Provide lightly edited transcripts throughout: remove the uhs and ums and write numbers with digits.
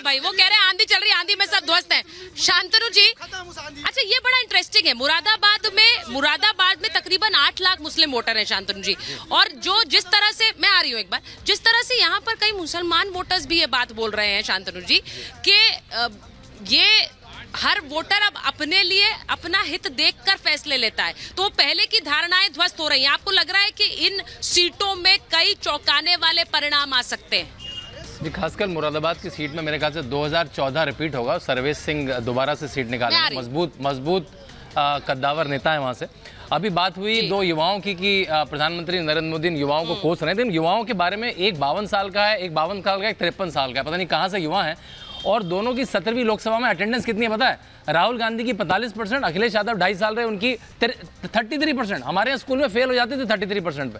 भाई, वो कह रहे हैं आंधी चल रही है, आंधी में सब ध्वस्त हैं। शांतनु जी, अच्छा ये बड़ा इंटरेस्टिंग है, मुरादाबाद में तकरीबन 8 लाख मुस्लिम वोटर हैं शांतनु जी, और जो जिस तरह से, मैं आ रही हूँ एक बार, जिस तरह से यहाँ पर कई मुसलमान वोटर्स भी ये बात बोल रहे हैं शांतनु जी कि ये हर वोटर अब अपने लिए अपना हित देखकर फैसले लेता है, तो पहले की धारणाएं ध्वस्त हो रही हैं। आपको लग रहा है कि इन सीटों में कई चौंकाने वाले परिणाम आ सकते हैं? जी, खासकर मुरादाबाद की सीट में मेरे ख्याल से 2014 रिपीट होगा, सर्वेश सिंह दोबारा से सीट निकाले, मजबूत कद्दावर नेता है वहाँ से। अभी बात हुई दो युवाओं की कि प्रधानमंत्री नरेंद्र मोदी युवाओं को कोस रहे थे। युवाओं के बारे में एक 52 साल का है, एक 52 साल का, एक 53 साल का है, पता नहीं कहाँ से युवा है। और दोनों की 17वीं लोकसभा में अटेंडेंस कितनी है पता है? राहुल गांधी की 45%, अखिलेश यादव 2.5 साल रहे, उनकी 33%। हमारे यहाँ स्कूल में फेल हो जाते थे 33% पे।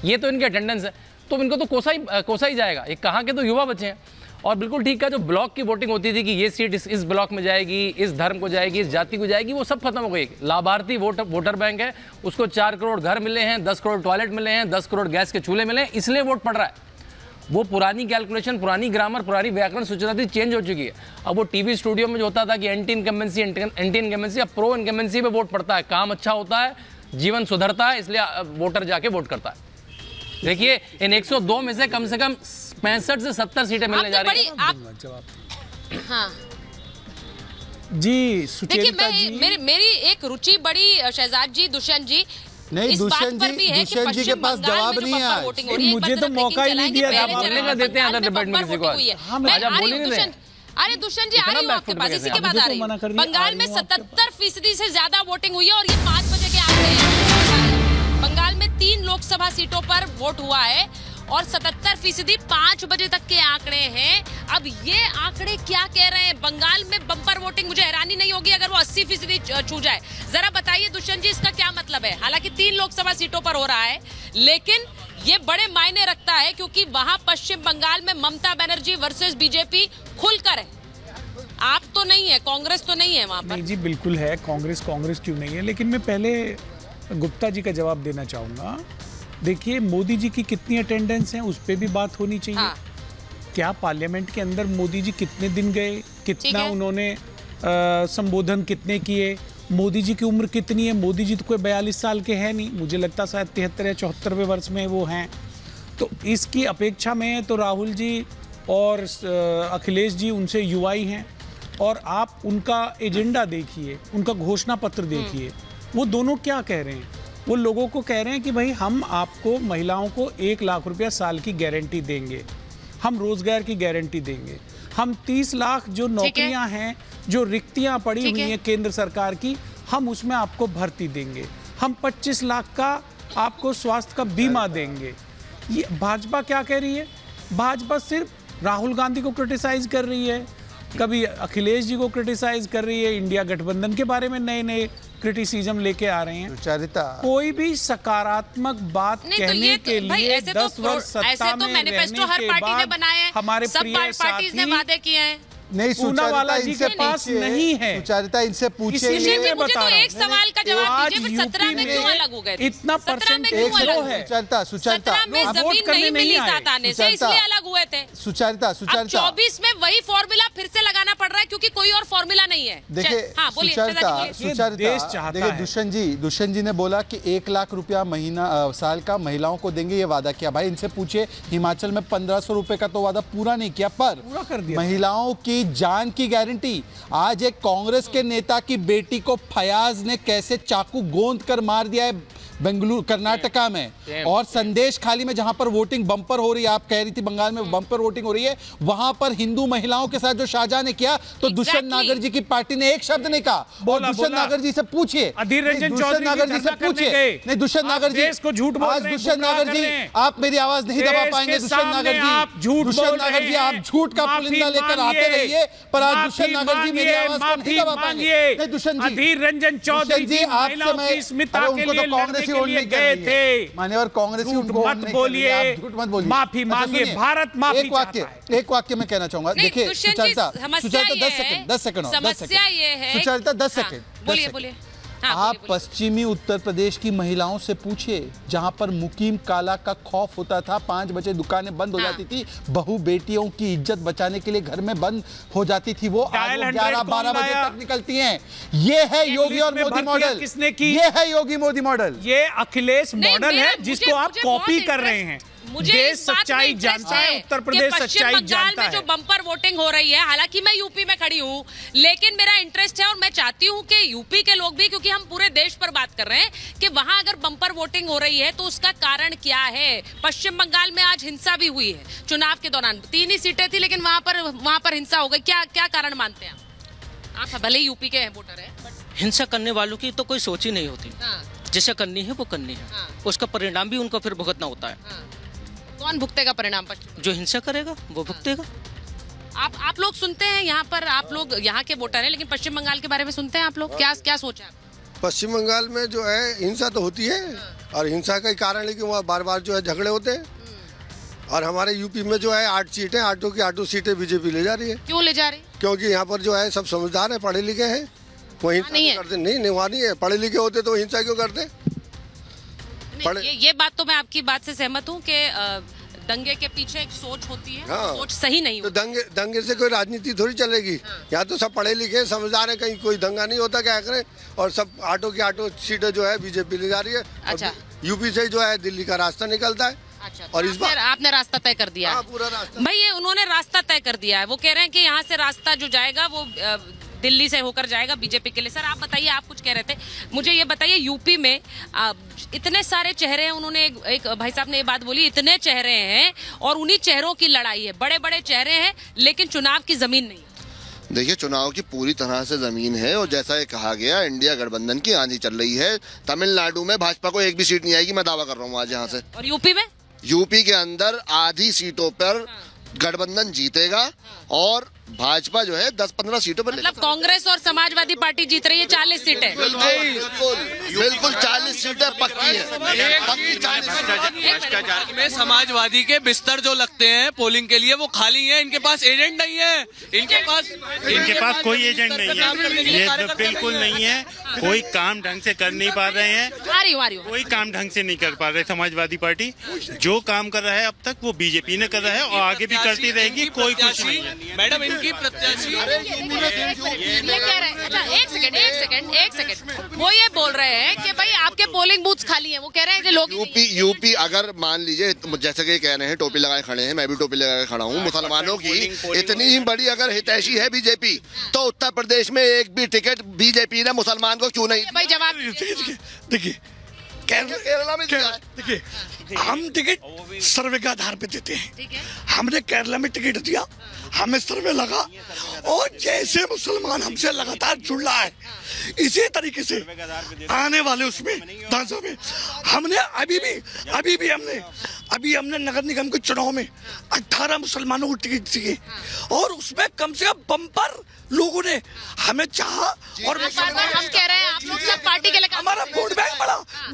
ये तो इनकी अटेंडेंस है, तो इनको तो कोसा ही जाएगा। ये कहाँ के तो युवा बच्चे हैं। और बिल्कुल ठीक है, जो ब्लॉक की वोटिंग होती थी कि ये सीट इस ब्लॉक में जाएगी, इस धर्म को जाएगी, इस जाति को जाएगी, वो सब खत्म हो गई। लाभार्थी वोटर बैंक है, उसको 4 करोड़ घर मिले हैं, 10 करोड़ टॉयलेट मिले हैं, 10 करोड़ गैस के चूल्हे मिले हैं, इसलिए वोट पड़ रहा है। वो पुरानी कैलकुलेशन, पुरानी ग्रामर, पुरानी व्याकरण सूचना थी, चेंज हो चुकी है। अब वो टीवी स्टूडियो में जो होता था कि एंटी इनकम्बेंसी, अब प्रो इनकम्बेंसी पे वोट पड़ता है। काम अच्छा होता है, जीवन सुधरता है, इसलिए वोटर जाके वोट करता है। देखिए, इन 102 में से कम 65 से 70 सीटें मिलने जा रही हैं। हाँ जी, देखिए मेरी एक रुचि बड़ी, शहजाद जी, दुष्यंत जी, नहीं, दुष्यंत जी के पास जवाब नहीं है। मुझे तो मौका ही नहीं दिया। देते हैं अदर डिबेट में किसी को। अरे दुष्यंत जी, आ रही हूँ आपके पास, इसी के बाद आ रही हूँ। बंगाल में 77% से ज्यादा वोटिंग हुई है और ये 5 बजे के आंकड़े हैं। बंगाल में 3 लोकसभा सीटों पर वोट हुआ है और 77% 5 बजे तक के आंकड़े हैं। अब ये आंकड़े क्या कह रहे हैं? बंगाल में बम्पर वोटिंग, मुझे हैरानी नहीं होगी अगर वो 80% छू जाए। जरा बताइए दुष्यंत जी, इसका क्या मतलब है? हालांकि 3 लोकसभा सीटों पर हो रहा है, लेकिन ये बड़े मायने रखता है क्योंकि वहां पश्चिम बंगाल में ममता बनर्जी वर्सेस बीजेपी खुलकर है। आप तो नहीं है, कांग्रेस तो नहीं है वहां पर। नहीं जी, बिल्कुल है कांग्रेस क्यों नहीं है, लेकिन मैं पहले गुप्ता जी का जवाब देना चाहूंगा। देखिए, मोदी जी की कितनी अटेंडेंस है उस पर भी बात होनी चाहिए। हाँ। क्या पार्लियामेंट के अंदर मोदी जी कितने दिन गए, कितना उन्होंने संबोधन कितने किए, मोदी जी की उम्र कितनी है? मोदी जी तो कोई 42 साल के हैं नहीं, मुझे लगता शायद 73 या 74वें वर्ष में वो हैं। तो इसकी अपेक्षा में तो राहुल जी और अखिलेश जी उनसे युवा ही हैं। और आप उनका एजेंडा देखिए, उनका घोषणा पत्र देखिए, वो दोनों क्या कह रहे हैं? वो लोगों को कह रहे हैं कि भाई हम आपको, महिलाओं को 1 लाख रुपया साल की गारंटी देंगे, हम रोजगार की गारंटी देंगे, हम 30 लाख जो नौकरियां हैं, जो रिक्तियां पड़ी हुई हैं केंद्र सरकार की, हम उसमें आपको भर्ती देंगे, हम 25 लाख का आपको स्वास्थ्य का बीमा देंगे। ये भाजपा क्या कह रही है? भाजपा सिर्फ राहुल गांधी को क्रिटिसाइज कर रही है, कभी अखिलेश जी को क्रिटिसाइज कर रही है, इंडिया गठबंधन के बारे में नए क्रिटिसिज्म लेके आ रहे हैं। कोई भी सकारात्मक बात कहने के लिए 10 वर्ष सत्ता में रहने के बाद हमारे प्रिय साथी ने वादे किए हैं। नहीं, सुचारिता जी के पास नहीं है। सुचारिता इनसे पूछे। मुझे तो एक सवाल का जवाब दीजिए, 17 में क्यों अलग हो गए? इतना परसेंट है। सुचारिता में जमीन नहीं मिली साथ आने से, इसलिए अलग हुए थे। सुचारिता 24 में वही फॉर्मूला फिर से लगाना पड़ रहा है क्योंकि कोई और फॉर्मूला नहीं है। देखिए, देखिए दुष्यंत जी ने बोला कि 1 लाख रुपया महीना साल का महिलाओं को देंगे, ये वादा किया। भाई इनसे पूछे, हिमाचल में 1500 रुपए का तो वादा पूरा नहीं किया, पर महिलाओं की जान की गारंटी। आज एक कांग्रेस के नेता की बेटी को फयाज ने कैसे चाकू गोंद कर मार दिया है बेंगलुरु, कर्नाटका में। और संदेश खाली में जहां पर वोटिंग बम्पर हो रही है, आप कह रही थी बंगाल में बम्पर वोटिंग हो रही है, वहां पर हिंदू महिलाओं के साथ जो शाहजहां ने किया, तो दुष्यंत नागर जी की पार्टी ने एक शब्द नहीं कहा। और दुष्यंत नागर जी से पूछिए, दुष्यंत नागर जी से पूछिए। नहीं, दुष्यंत नागर जी को झूठ बोल रहे हैं। आज दुष्यंत नागर जी, आप मेरी आवाज नहीं दबा पाएंगे। दुष्यंत नागर जी, दुष्यंत नागर जी, आप झूठ का पुलिंदा लेकर आते रहिए, पर आज दुष्यंत नागर जी मेरी आवाज को नहीं दबा पाएंगे। नहीं दुष्यंत जी, अधीर रंजन चौधरी जी आपसे मैं, उनको तो कांग्रेस ही वोट नहीं गए थे, माने, और कांग्रेस ही उनको मत बोलिए, झूठ मत बोलिए, माफी मांगिए, भारत माफी। एक वाक्य मैं कहना चाहूंगा। देखिए सुचारिता, 10 सेकंड, समस्या ये है, सुचारिता 10 सेकंड, बोलिए। आप पश्चिमी उत्तर प्रदेश की महिलाओं से पूछिए, जहां पर मुकीम काला का खौफ होता था, 5 बजे दुकानें बंद हो जाती थी, बहू बेटियों की इज्जत बचाने के लिए घर में बंद हो जाती थी, वो 11-12 बजे तक निकलती हैं। ये है योगी और मोदी मॉडल। किसने की? ये है योगी मोदी मॉडल। ये अखिलेश मॉडल है जिसको आप कॉपी कर रहे हैं। देश सच्चाई जानता है, उत्तर प्रदेश सच्चाई जानता है। जो बम्पर वोटिंग हो रही है, हालांकि मैं यूपी में खड़ी हूँ, लेकिन मेरा इंटरेस्ट है और मैं चाहती हूँ कि यूपी के लोग भी, क्योंकि हम पूरे देश पर बात कर रहे हैं, कि वहां अगर बम्पर वोटिंग हो रही है तो उसका कारण क्या है। पश्चिम बंगाल में आज हिंसा भी हुई है चुनाव के दौरान, 3 ही सीटें थी लेकिन वहां पर हिंसा हो गई। क्या कारण मानते हैं आप? भले यूपी के वोटर है, हिंसा करने वालों की तो कोई सोच ही नहीं होती। जैसे करनी है वो करनी है, उसका परिणाम भी उनको फिर भुगतना होता है। कौन भुगतेगा परिणाम? जो हिंसा करेगा वो भुगतेगा। आप लोग सुनते हैं यहाँ पर, आप लोग यहाँ के वोटर हैं, लेकिन पश्चिम बंगाल के बारे में सुनते हैं आप लोग? क्या सोचा है? पश्चिम बंगाल में जो है हिंसा तो होती है, और हिंसा का कारण है कि वहाँ बार बार जो है झगड़े होते हैं। और हमारे यूपी में जो है 8 सीटें, 8 की 8 सीटें बीजेपी ले जा रही है। क्यों ले जा रही? क्योंकि यहाँ पर जो है सब समझदार है, पढ़े लिखे हैं, वो हिंसा नहीं करते। नहीं, वहाँ नहीं है। पढ़े लिखे होते तो हिंसा क्यों करते? ये बात तो मैं आपकी बात से सहमत हूँ कि दंगे के पीछे एक सोच होती है। हाँ। सोच सही नहीं होती। तो दंगे से कोई राजनीति थोड़ी चलेगी। यहाँ तो सब पढ़े लिखे समझदार है, कहीं कोई दंगा नहीं होता, क्या करें। और सब 8 की 8 सीटें जो है बीजेपी ले जा रही है। अच्छा। यूपी से जो है दिल्ली का रास्ता निकलता है। अच्छा, और इस बार आपने रास्ता तय कर दिया? हाँ, पूरा रास्ता भाई, ये उन्होंने रास्ता तय कर दिया है। वो कह रहे हैं कि यहाँ से रास्ता जो जाएगा वो दिल्ली से होकर जाएगा बीजेपी के लिए। सर आप बताइए, आप कुछ कह रहे थे, मुझे ये बताइए, यूपी में इतने सारे चेहरे हैं, उन्होंने एक भाई साहब ने ये बात बोली, इतने चेहरे हैं और उन्हीं चेहरों की लड़ाई है, बड़े बड़े चेहरे हैं लेकिन चुनाव की जमीन नहीं है। देखिए, चुनाव की पूरी तरह से जमीन है, और जैसा ये कहा गया, इंडिया गठबंधन की आंधी चल रही है। तमिलनाडु में भाजपा को एक भी सीट नहीं आएगी, मैं दावा कर रहा हूँ आज यहाँ से। और यूपी में? यूपी के अंदर आधी सीटों पर गठबंधन जीतेगा, और भाजपा जो है 10-15 सीटों पर, मतलब कांग्रेस और समाजवादी पार्टी जीत रही है 40 सीटें। बिल्कुल 40 सीटें पक्की है। भ्रष्टाचार में समाजवादी के बिस्तर जो लगते हैं पोलिंग के लिए वो खाली हैं, इनके पास एजेंट नहीं है। इनके पास कोई एजेंट नहीं है, ये तो बिल्कुल नहीं है। कोई काम ढंग से कर नहीं पा रहे हैं, कोई काम ढंग से नहीं कर पा रहे। समाजवादी पार्टी जो काम कर रहा है अब तक वो बीजेपी ने कर रहा है और आगे भी करती रहेगी, कोई कुछ नहीं है। मैडम, इनकी प्रत्याशी ये कह रहे हैं, अच्छा एक सेकंड, वो ये बोल रहे हैं कि भाई आपके पोलिंग बूथ खाली हैं। वो कह रहे हैं कि लोग यूपी अगर मान लीजिए, जैसे कि कह रहे हैं, टोपी लगाए खड़े हैं, मैं भी टोपी लगाए खड़ा हूँ, मुसलमानों की इतनी ही बड़ी अगर हितैषी है बीजेपी, तो उत्तर प्रदेश में एक भी टिकट बीजेपी ने मुसलमान को क्यों नहीं? भाई जवाब देखिए, केरला में देखिए, हम टिकट सर्वे के आधार पे देते हैं। हमने केरला में टिकट दिया, हमें सर्वे लगा, और जैसे मुसलमान हमसे लगातार जुड़ रहा है, इसी तरीके से आने वाले उसमें विधानसभा में हमने अभी हमने नगर निगम के चुनाव में 18 मुसलमानों को टिकट दिए, और उसमें कम से कम बम्पर लोगों ने हमें चाहा। और हम कह रहे हैं, आप लोग सब पार्टी के लिए